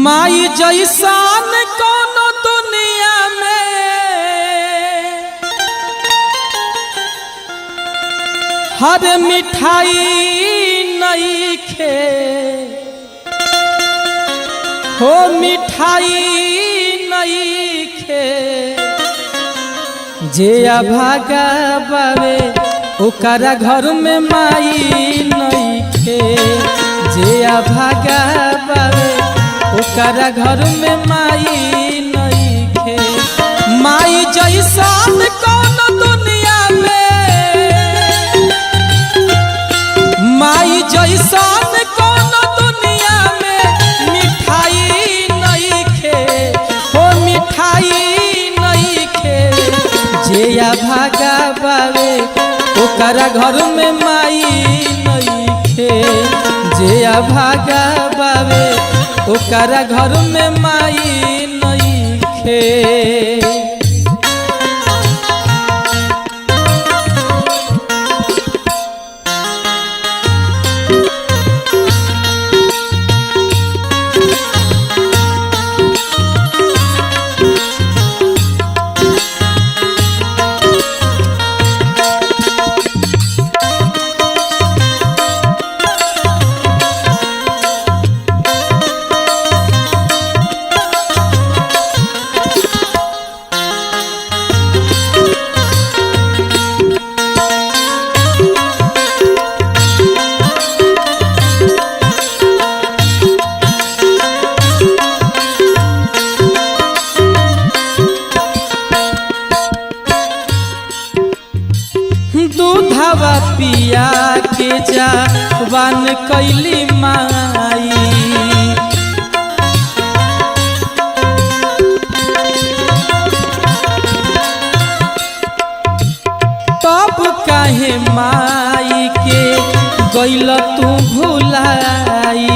माई जैसान कोनो दुनिया में हर मिठाई नहीं खे हो मिठाई नहीं खे जे अभागा बावे ओकरा घर में माई नहीं खे जे अभागा बावे ओकरा घर में माई नहीं खे। माई जैसान कोनो दुनिया में माई जैसान कोनो दुनिया में मिठाई नहीं खे हो मिठाई नहीं खे जे अभागा बावे ओकरा घर में माई नहीं खे जे अभागा बावे ओकरा घर में माई नहीं खे। दूधवा पिया के जवान कैली माई तब काहे माई के गइल तू भुलाई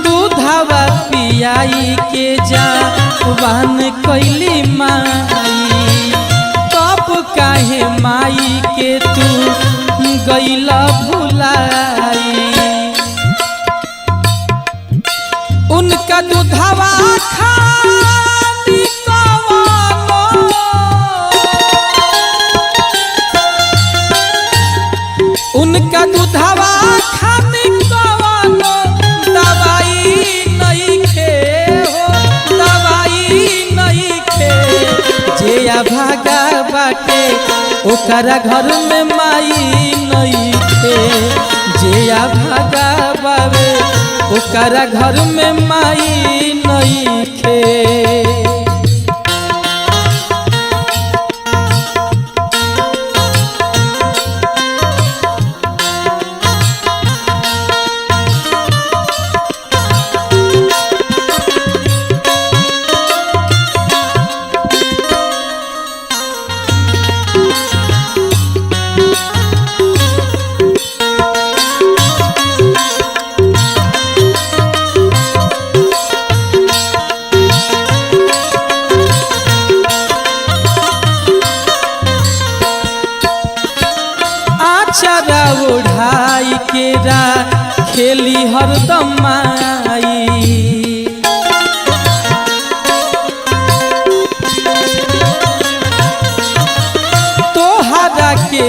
दूधवा पियाई के जवान कैली माई तब काहे माई के तू गइल भुलाई उनका दूधवा खानी कवानो उनका दूधवा खानी कवानो दवाई नहीं खे हो दवाई नहीं खे जे अभागा बाटे ओकरा घर में माई नहीं खे जे अभागा बावे ओकरा घर में माई नहीं खे। चरा उड़ाई के खेली हरदम माई तोहरा के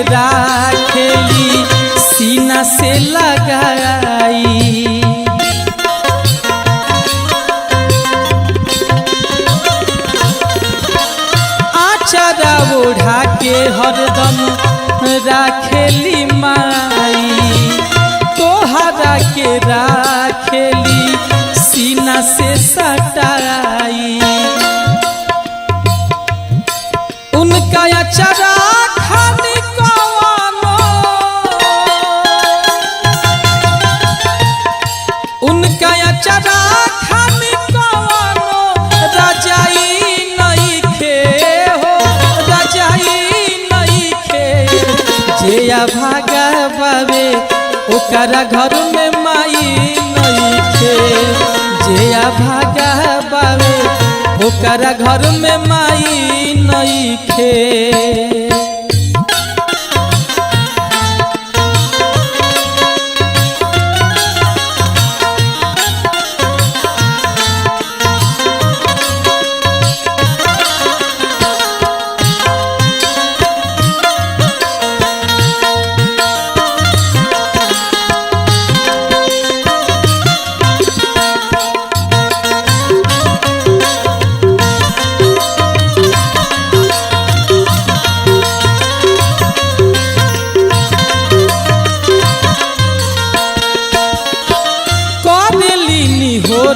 खेली सीना से लगाई आचरा उड़ा के हरदम राखेली माई तोहरा के राखेली सीना से सटाई उनका अचरा खानी कवानो उनका अचरा खानी कवानो रजाई नहीं खे हो रजाई जे अभागा बावे ओकरा घर में माई नहीं खे जे अभागा बावे ओकरा घर में माई नहीं खे।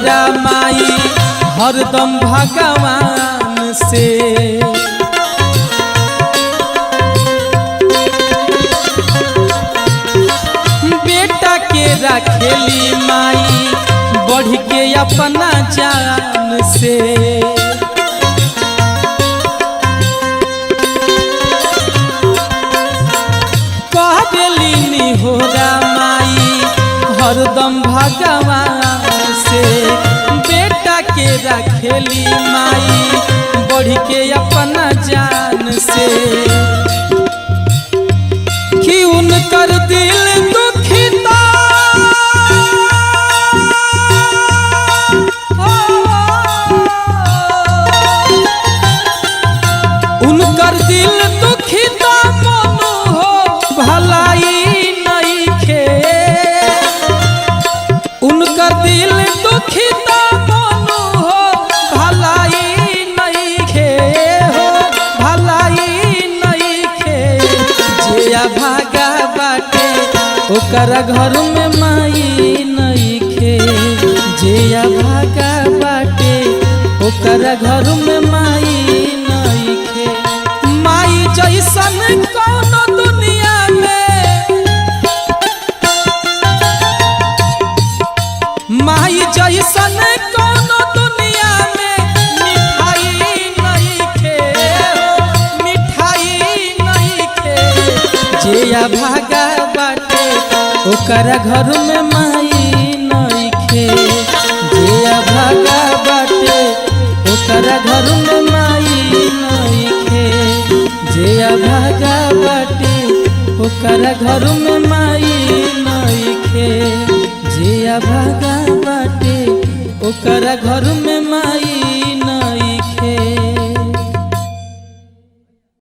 तोहरा माई हरदम भगवान से। बेटा के रखेली माई बढ़ के अपना जान से। कहली निहोरा माई हरदम भगवान से। बेटा के रखेली माई बढ़ के अपना जान से। कि उनकर दिल दुखिता उनकर दिल दुखिता मनु हो भलाई नहीं खे। उनकर दिल दुखिता मनु हो भलाई नहीं खे हो भलाई नहीं खे। जिया भागा बाटे ओकर घर में माई नहीं खे। जिया भागा बाटे ओकर घर में माई नहीं खे। माई जैसन कौनो दुनिया में माई जैसन कौनो दुनिया में मिठाई नहीं खे मिठाई नहीं खे। जिया भागा बाटे ओकर घर में माई नहीं खे। जिया भागा बाटे ओकर घर में माई नहीं खे। जिया भागा बाटे ओकर घर में माई नहीं खे। जिया भागा बाटे ओकर घर में माई